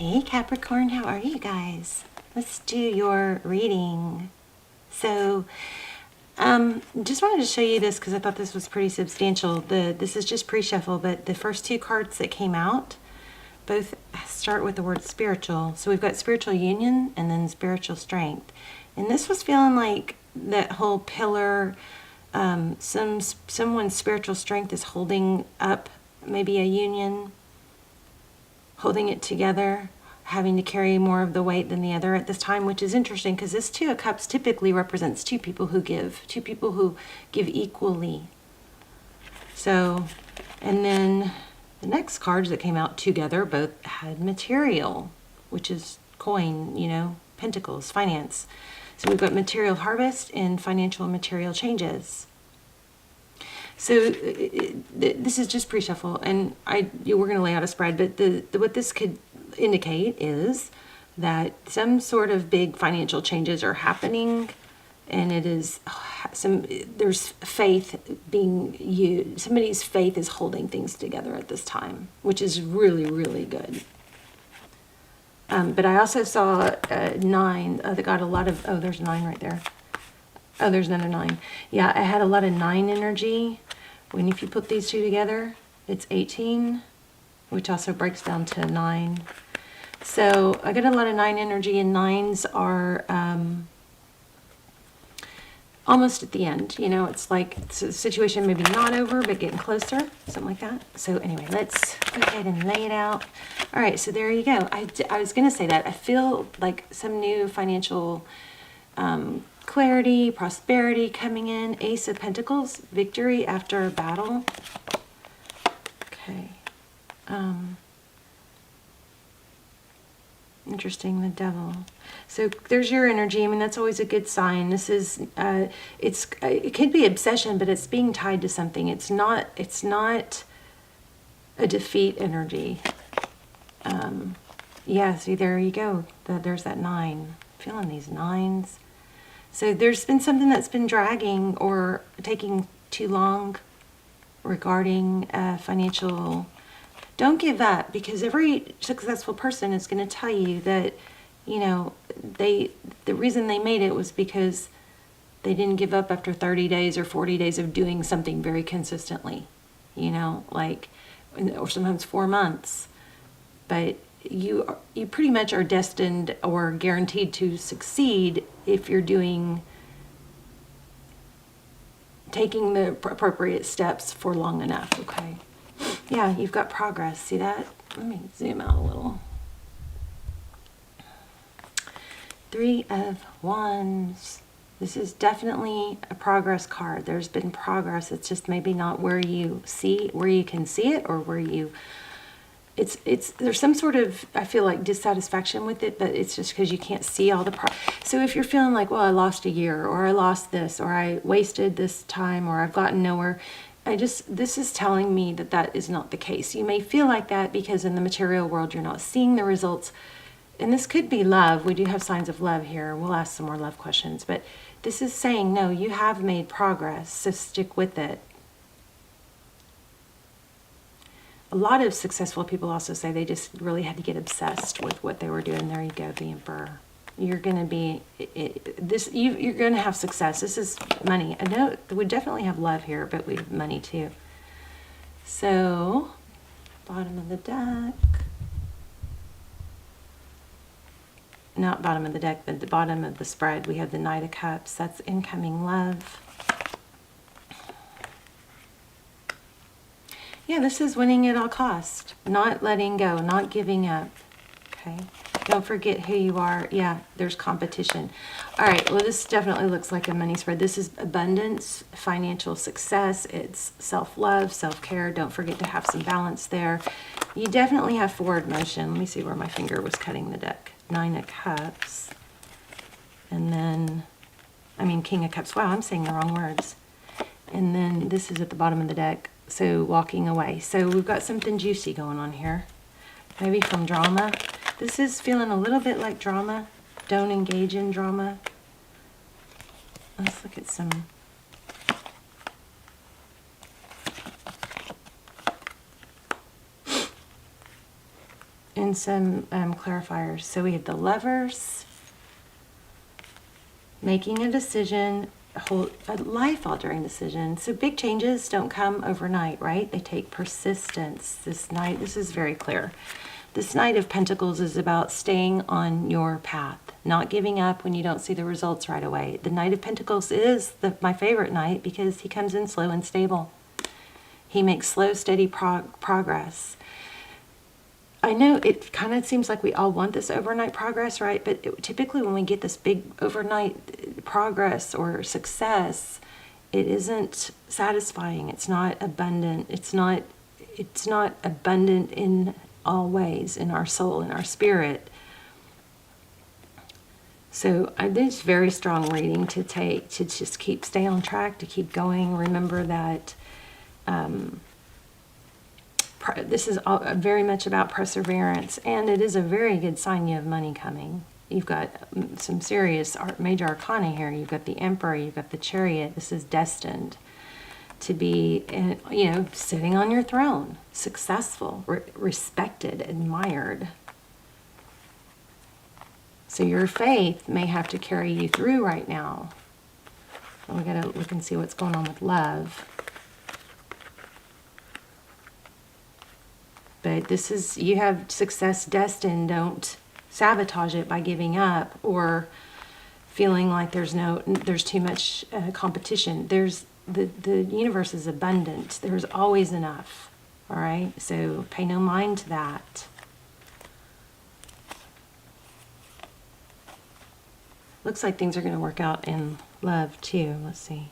Hey Capricorn, how are you guys? Let's do your reading. So, just wanted to show you this because I thought this was pretty substantial. This is just pre-shuffle, but the first two cards that came out both start with the word spiritual. So we've got spiritual union and then spiritual strength. And this was feeling like that whole pillar, someone's spiritual strength is holding up maybe a union, holding it together, having to carry more of the weight than the other at this time, which is interesting because this Two of Cups typically represents two people who give equally. So, and then the next cards that came out together both had material, which is coin, pentacles, finance. So we've got material harvest and financial and material changes. So this is just pre-shuffle, and we're going to lay out a spread, but what this could indicate is that some sort of big financial changes are happening, and it is there's faith being used. Somebody's faith is holding things together at this time, which is really, really good. But I also saw 9 that got a lot of, there's 9 right there. Oh, there's another 9. Yeah, I had a lot of 9 energy. If you put these two together, it's 18, which also breaks down to 9. So I got a lot of 9 energy, and 9s are almost at the end. It's like it's a situation maybe not over, but getting closer, something like that. So anyway, let's go ahead and lay it out. All right, so there you go. I was going to say that. I feel like some new financial clarity, prosperity coming in. Ace of Pentacles, victory after a battle. Okay. Interesting, the Devil. So there's your energy. That's always a good sign. This is, it could be obsession, but it's being tied to something. It's not a defeat energy. Yeah, see, there you go. There's that 9. Feeling these 9s. So there's been something that's been dragging or taking too long regarding financial. Don't give up, because every successful person is going to tell you that, the reason they made it was because they didn't give up after 30 days or 40 days of doing something very consistently, or sometimes 4 months. But you pretty much are destined or guaranteed to succeed if you're taking the appropriate steps for long enough. Okay. Yeah, you've got progress. See that? Let me zoom out a little. 3 of Wands. This is definitely a progress card. There's been progress. It's just maybe not where you can see it, or where you. There's some sort of, I feel like, dissatisfaction with it, but it's just because you can't see all the So if you're feeling like, well, I lost a year, or I lost this, or I wasted this time, or I've gotten nowhere, this is telling me that is not the case. You may feel like that because in the material world you're not seeing the results, and this could be love. We do have signs of love here. We'll ask some more love questions, but this is saying, no, you have made progress, so stick with it. A lot of successful people also say they just really had to get obsessed with what they were doing. There you go, the Emperor. You're going to be you're going to have success. This is money. I know we definitely have love here, but we have money too. So, bottom of the deck. Not bottom of the deck, but the bottom of the spread. We have the Knight of Cups. That's incoming love. Yeah, this is winning at all cost. Not letting go, not giving up. Okay. Don't forget who you are. Yeah, there's competition. All right, well, this definitely looks like a money spread. This is abundance, financial success. It's self-love, self-care. Don't forget to have some balance there. You definitely have forward motion. Let me see where my finger was cutting the deck. 9 of Cups. And then, King of Cups. Wow, I'm saying the wrong words. And then this is at the bottom of the deck. So walking away. So we've got something juicy going on here. Maybe from drama. This is feeling a little bit like drama. Don't engage in drama. Let's look at some. and some clarifiers. So we have the Lovers, making a decision, a life-altering decision. So big changes don't come overnight, right? They take persistence. This is very clear. This Knight of Pentacles is about staying on your path, not giving up when you don't see the results right away. The Knight of Pentacles is my favorite knight because he comes in slow and stable. He makes slow, steady progress. I know it kind of seems like we all want this overnight progress, right? But typically when we get this big overnight progress or success, it isn't satisfying. It's not abundant. It's not abundant in all ways, in our soul, in our spirit. So I think it's very strong reading to take, to just stay on track, to keep going. Remember that this is very much about perseverance, and it is a very good sign you have money coming. You've got some serious major arcana here. You've got the Emperor, you've got the Chariot. This is destined to be, sitting on your throne, successful, respected, admired. So your faith may have to carry you through right now. We gotta look and see what's going on with love. But this is, you have success destined. Don't sabotage it by giving up or feeling like there's too much competition. The universe is abundant. There's always enough. All right, so pay no mind to that. Looks like things are going to work out in love too. Let's see.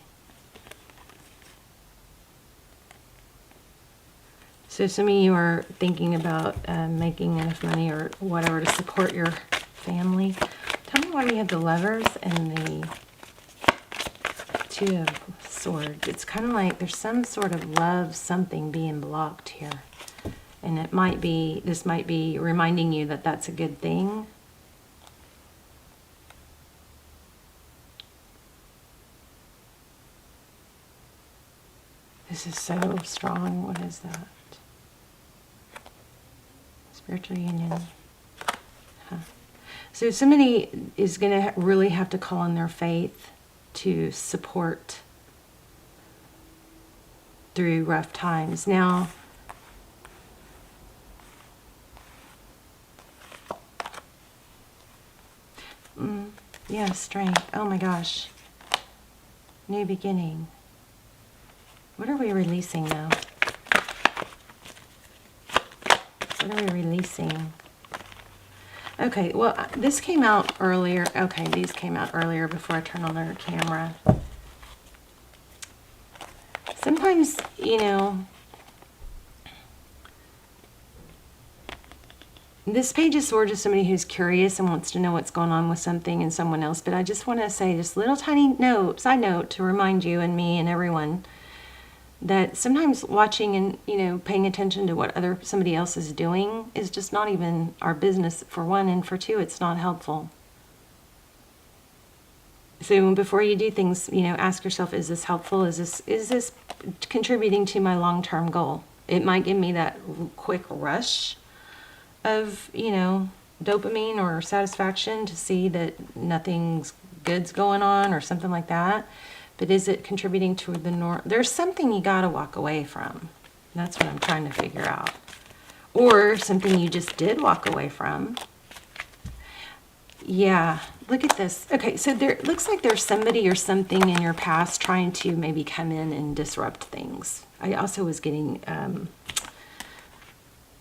So some of you are thinking about making enough money or whatever to support your family. Tell me why we have the Lovers and the Two of Swords. It's kind of like there's some sort of love something being blocked here. And this might be reminding you that that's a good thing. This is so strong. What is that? Spiritual union. Huh. So somebody is going to really have to call on their faith to support through rough times. Now, yeah, strength. Oh my gosh. New beginning. What are we releasing now? What are we releasing? Okay, well, this came out earlier. Okay, these came out earlier before I turned on their camera. Sometimes, this Page of Swords is somebody who's curious and wants to know what's going on with something and someone else. But I just want to say this little tiny side note to remind you and me and everyone that sometimes watching and paying attention to what somebody else is doing is just not even our business, for one, and for two, it's not helpful. So before you do things, ask yourself, is this helpful? Is this contributing to my long-term goal? It might give me that quick rush of dopamine or satisfaction to see that nothing's good's going on or something like that. But is it contributing to the norm? There's something you got to walk away from. That's what I'm trying to figure out. Or something you just did walk away from. Yeah, look at this. Okay, so there looks like there's somebody or something in your past trying to maybe come in and disrupt things. I also was getting,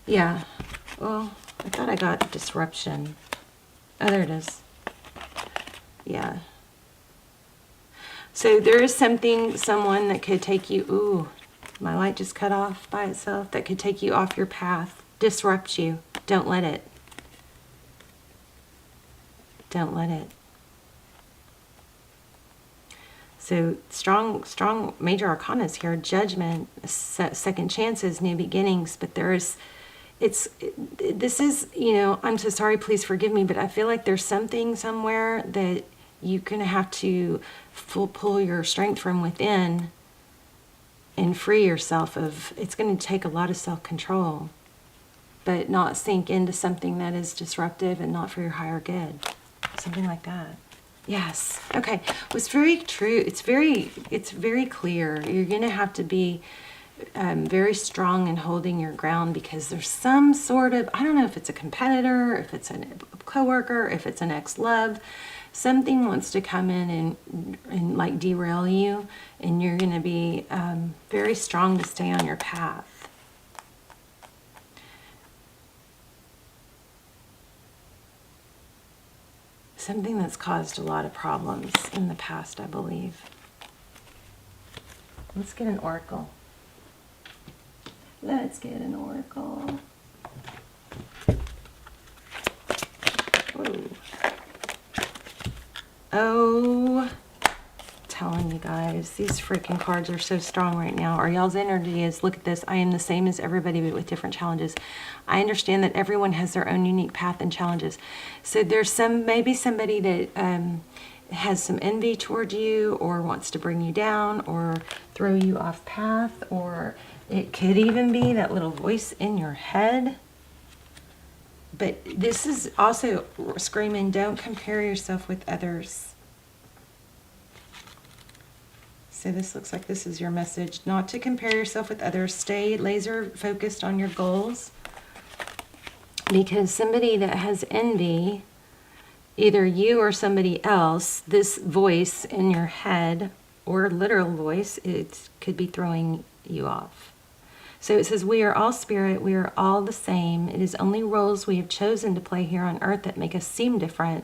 yeah, well, I thought I got disruption. Oh, there it is. Yeah. So there is someone that could take you, ooh, my light just cut off by itself, that could take you off your path, disrupt you. Don't let it. Don't let it. So strong major arcanas here, judgment, second chances, new beginnings, but this is, I'm so sorry, please forgive me, but I feel like there's something somewhere that you're going to have to pull your strength from within and free yourself of. It's going to take a lot of self-control. but not sink into something that is disruptive and not for your higher good. Something like that. Yes. Okay. It's very true. It's very clear. You're going to have to be very strong in holding your ground, because there's some sort of, I don't know if it's a competitor, if it's a coworker, if it's an ex-love, something wants to come in and like derail you, and you're going to be very strong to stay on your path. Something that's caused a lot of problems in the past, I believe. Let's get an oracle. Let's get an oracle. Whoa. Oh, telling you guys, these freaking cards are so strong right now. Or y'all's energy is, look at this, I am the same as everybody, but with different challenges. I understand that everyone has their own unique path and challenges. So there's maybe somebody that has some envy toward you, or wants to bring you down, or throw you off path, or it could even be that little voice in your head. But this is also screaming, don't compare yourself with others. So this looks like this is your message. Not to compare yourself with others. Stay laser focused on your goals. Because somebody that has envy, either you or somebody else, this voice in your head, or literal voice, it could be throwing you off. So it says, we are all spirit, we are all the same. It is only roles we have chosen to play here on earth that make us seem different.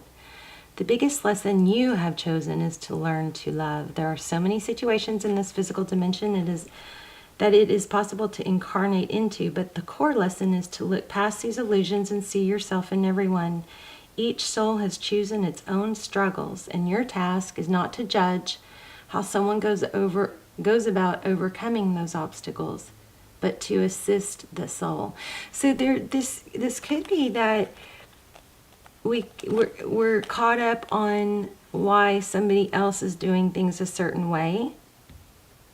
The biggest lesson you have chosen is to learn to love. There are so many situations in this physical dimension that it is possible to incarnate into, but the core lesson is to look past these illusions and see yourself in everyone. Each soul has chosen its own struggles, and your task is not to judge how someone goes about overcoming those obstacles, but to assist the soul. So this could be that we're caught up on why somebody else is doing things a certain way,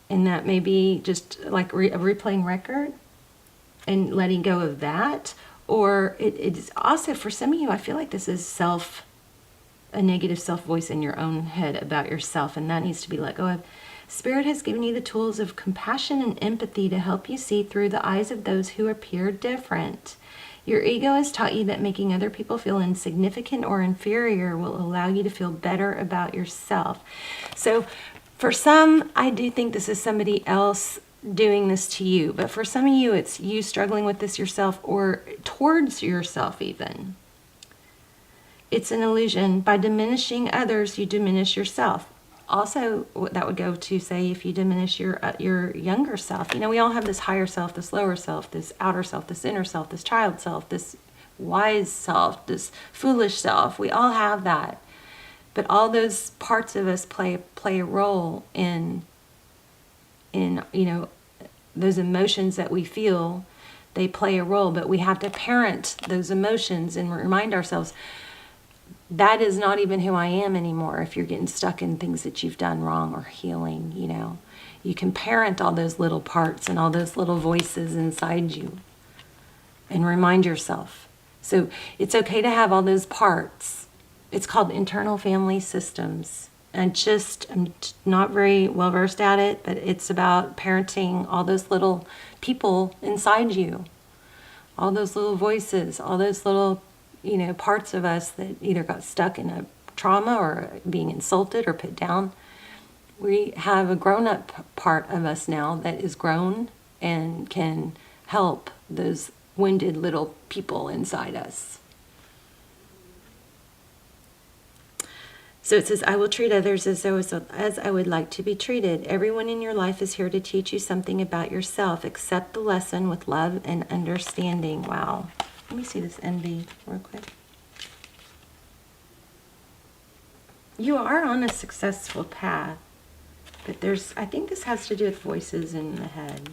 and that may be just like a replaying record and letting go of that. Or it's also, for some of you, I feel like this is a negative self voice in your own head about yourself, and that needs to be let go of. Spirit has given you the tools of compassion and empathy to help you see through the eyes of those who appear different. Your ego has taught you that making other people feel insignificant or inferior will allow you to feel better about yourself. So for some, I do think this is somebody else doing this to you. But for some of you, it's you struggling with this yourself, or towards yourself even. It's an illusion. By diminishing others, you diminish yourself. Also, that would go to say, if you diminish your younger self. You know, we all have this higher self, this lower self, this outer self, this inner self, this child self, this wise self, this foolish self. We all have that. But all those parts of us play a role in you know, those emotions that we feel. They play a role, but we have to parent those emotions and remind ourselves, that is not even who I am anymore. If you're getting stuck in things that you've done wrong, or healing, you know, you can parent all those little parts and all those little voices inside you and remind yourself. So it's okay to have all those parts. It's called internal family systems. And I'm not very well versed at it, but it's about parenting all those little people inside you, all those little voices, all those little, you know, parts of us that either got stuck in a trauma or being insulted or put down. We have a grown-up part of us now that is grown and can help those wounded little people inside us. So it says, I will treat others as I would like to be treated. Everyone in your life is here to teach you something about yourself. Accept the lesson with love and understanding. Wow. Let me see this envy real quick. You are on a successful path, but I think this has to do with voices in the head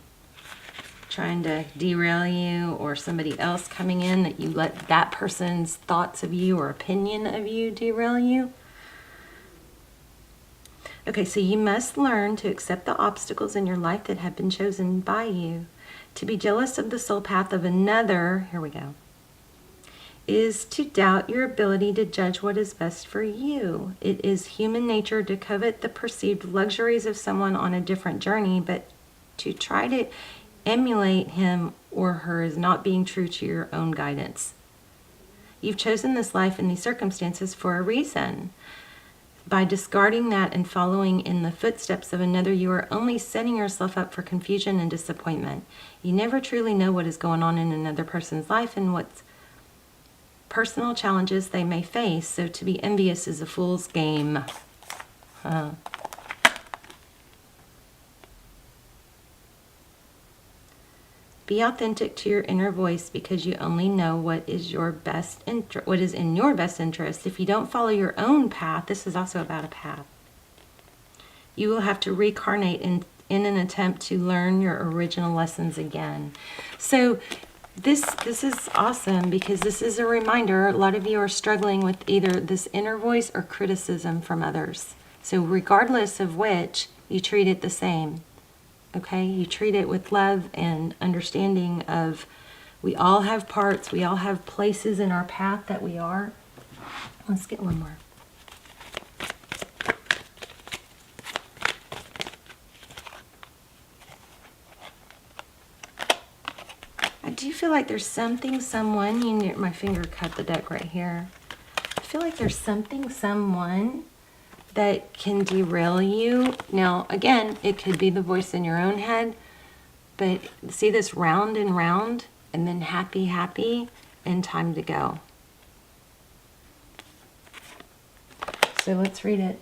trying to derail you, or somebody else coming in that you let that person's thoughts of you or opinion of you derail you. Okay, so you must learn to accept the obstacles in your life that have been chosen by you. To be jealous of the soul path of another, here we go, is to doubt your ability to judge what is best for you. It is human nature to covet the perceived luxuries of someone on a different journey, but to try to emulate him or her is not being true to your own guidance. You've chosen this life and these circumstances for a reason. By discarding that and following in the footsteps of another, you are only setting yourself up for confusion and disappointment. You never truly know what is going on in another person's life and what personal challenges they may face, so to be envious is a fool's game. Be authentic to your inner voice, because you only know what is your best what is in your best interest. If you don't follow your own path, this is also about a path, you will have to reincarnate in an attempt to learn your original lessons again. So this is awesome, because this is a reminder. A lot of you are struggling with either this inner voice or criticism from others. So regardless of which, you treat it the same. Okay, you treat it with love and understanding of we all have parts, we all have places in our path that we are. Let's get one more. I do feel like there's something, someone, my finger cut the deck right here. I feel like there's something, someone that can derail you. Now, again, it could be the voice in your own head, but see this round and round, and then happy, happy, and time to go. So let's read it.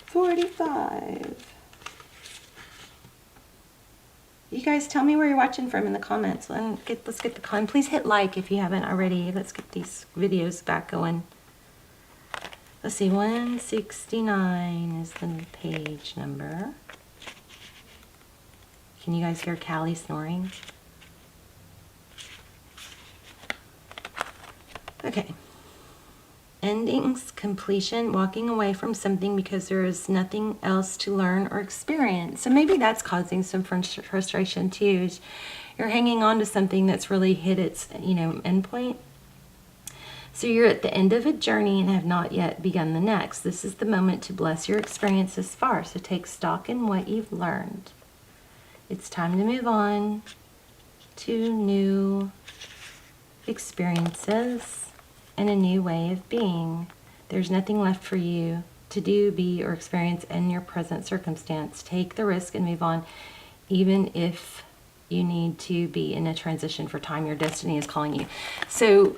45. You guys tell me where you're watching from in the comments. Let's get the comment. Please hit like if you haven't already. Let's get these videos back going. Let's see, 169 is the page number. Can you guys hear Callie snoring? Okay. Endings, completion, walking away from something because there is nothing else to learn or experience. So maybe that's causing some frustration too. You're hanging on to something that's really hit its, end point. So you're at the end of a journey and have not yet begun the next. This is the moment to bless your experience thus far. So take stock in what you've learned. It's time to move on to new experiences and a new way of being. There's nothing left for you to do, be, or experience in your present circumstance. Take the risk and move on, even if you need to be in a transition for time. Your destiny is calling you. So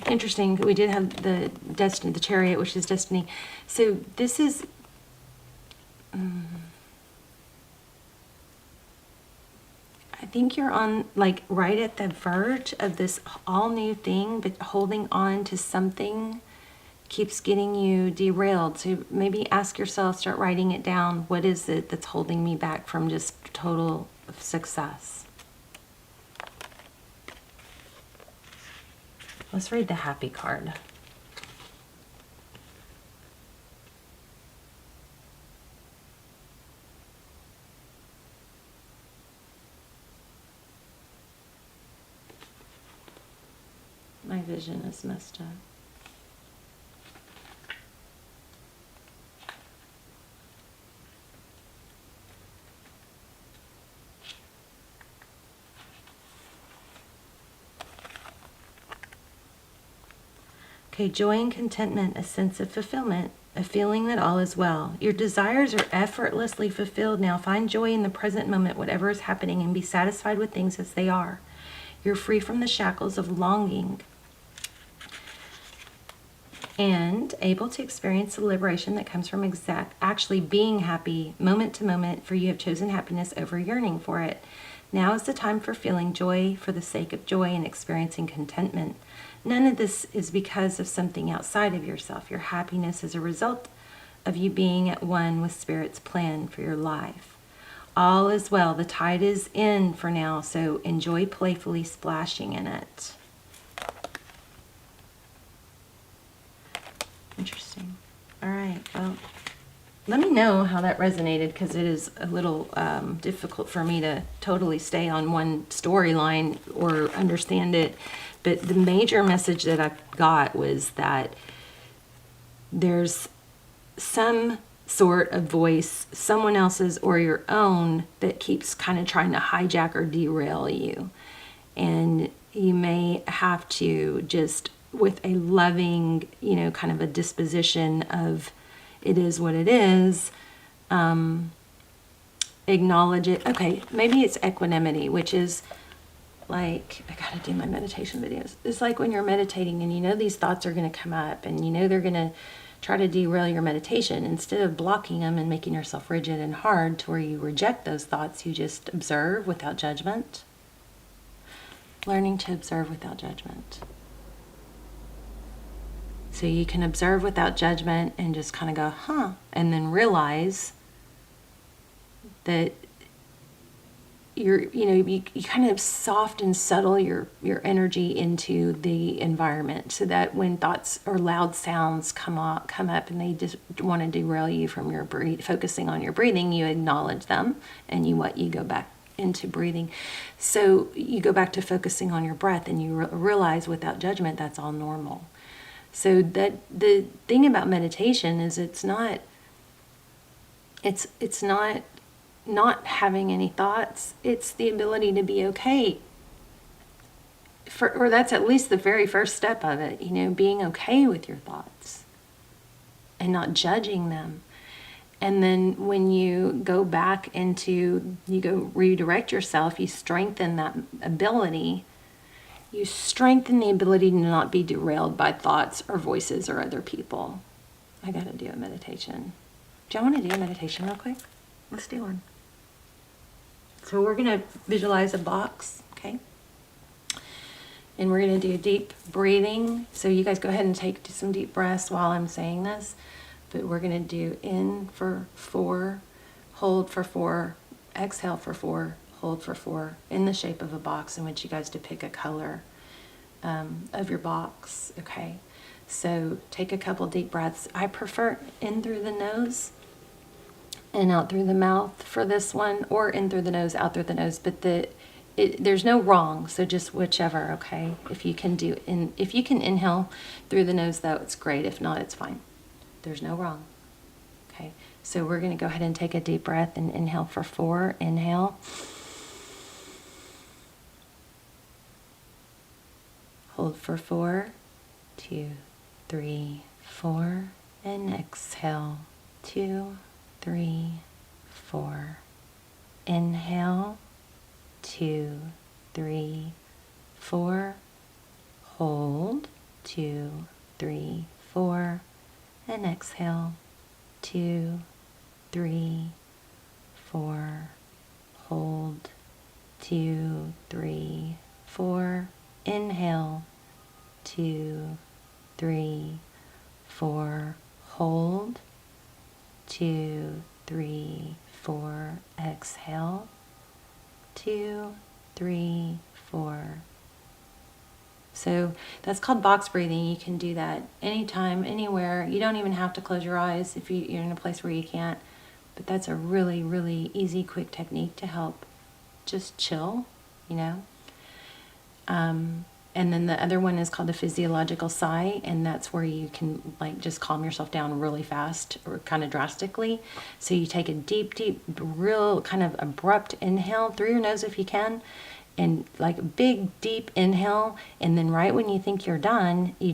interesting. We did have the destiny, the chariot, which is destiny. So this is I think you're on like right at the verge of this all new thing, but holding on to something keeps getting you derailed. So maybe ask yourself, start writing it down. What is it that's holding me back from just total success? Let's read the happy card. My vision is messed up. Okay, joy and contentment, a sense of fulfillment, a feeling that all is well. Your desires are effortlessly fulfilled now. Find joy in the present moment, whatever is happening, and be satisfied with things as they are. You're free from the shackles of longing and able to experience the liberation that comes from actually being happy moment to moment, for you have chosen happiness over yearning for it. Now is the time for feeling joy for the sake of joy and experiencing contentment. None of this is because of something outside of yourself. Your happiness is a result of you being at one with Spirit's plan for your life. All is well. The tide is in for now, so enjoy playfully splashing in it. Interesting. All right, well, Let me know how that resonated, because it is a little difficult for me to totally stay on one storyline or understand it. But the major message that I got was that there's some sort of voice, someone else's or your own, that keeps kind of trying to hijack or derail you. And you may have to just, with a loving, kind of a disposition of it is what it is, acknowledge it. Okay, maybe it's equanimity, which is like, I gotta do my meditation videos. It's like when you're meditating and these thoughts are gonna come up and they're gonna try to derail your meditation. Instead of blocking them and making yourself rigid and hard to where you reject those thoughts, you just observe without judgment. Learning to observe without judgment. So you can observe without judgment and just kind of go, huh, and then realize that you kind of soft and subtle your energy into the environment, so that when thoughts or loud sounds come up and they just want to derail you from your focusing on your breathing, you acknowledge them and you go back into breathing. So you go back to focusing on your breath and you realize without judgment that's all normal. So that the thing about meditation is it's not having any thoughts. It's the ability to be okay. Or that's at least the very first step of it, being okay with your thoughts and not judging them. And then when you go back you go redirect yourself, you strengthen that ability. You strengthen the ability to not be derailed by thoughts or voices or other people. I gotta do a meditation. Do y'all want to do a meditation real quick? Let's do one. So we're gonna visualize a box, okay? And we're gonna do deep breathing. So you guys go ahead and take some deep breaths while I'm saying this. But we're gonna do in for 4, hold for 4, exhale for 4, hold for 4, in the shape of a box. I want you guys to pick a color of your box, okay? So take a couple deep breaths. I prefer in through the nose and out through the mouth for this one, or in through the nose, out through the nose, but there's no wrong, so just whichever, okay? If you can inhale through the nose, though, it's great. If not, it's fine. There's no wrong. Okay, so we're going to go ahead and take a deep breath and inhale for 4. Inhale. Hold for 4, 2, 3, 4, and exhale. 2, 3, 4. Inhale. 2, 3, 4. Hold. 2, 3, 4. And exhale. 2, 3, 4. Hold. 2, 3, 4. Inhale. 2, 3, 4. Hold. 2, 3, 4. Exhale. 2, 3, 4. So that's called box breathing. You can do that anytime, anywhere. You don't even have to close your eyes if you're in a place where you can't. But that's a really, really easy, quick technique to help just chill, And then the other one is called a physiological sigh, and that's where you can just calm yourself down really fast or kind of drastically. So you take a deep, real kind of abrupt inhale through your nose if you can, and a big, deep inhale, and then right when you think you're done, you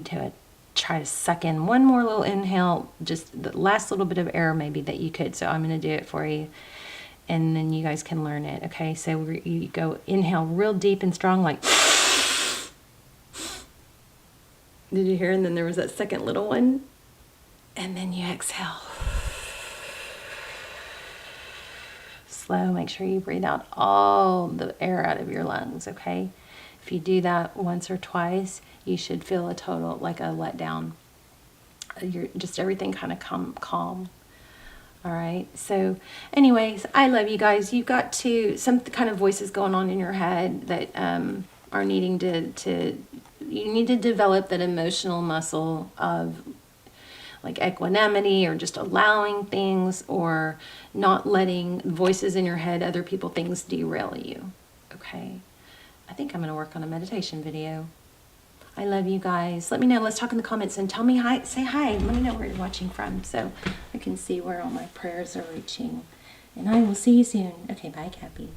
try to suck in one more little inhale, just the last little bit of air maybe that you could. So I'm going to do it for you, and then you guys can learn it. Okay, so you go inhale real deep and strong, like... Did you hear? And then there was that second little one. And then you exhale. Slow. Make sure you breathe out all the air out of your lungs, okay? If you do that once or twice, you should feel a total, like a letdown. Just everything kind of calm. All right. So anyways, I love you guys. You've got some kind of voices going on in your head that are needing to you need to develop that emotional muscle of like equanimity, or just allowing things, or not letting voices in your head, other people, things derail you. Okay. I think I'm going to work on a meditation video. I love you guys. Let me know. Let's talk in the comments and tell me hi. Say hi. Let me know where you're watching from so I can see where all my prayers are reaching. And I will see you soon. Okay, bye, Cappy.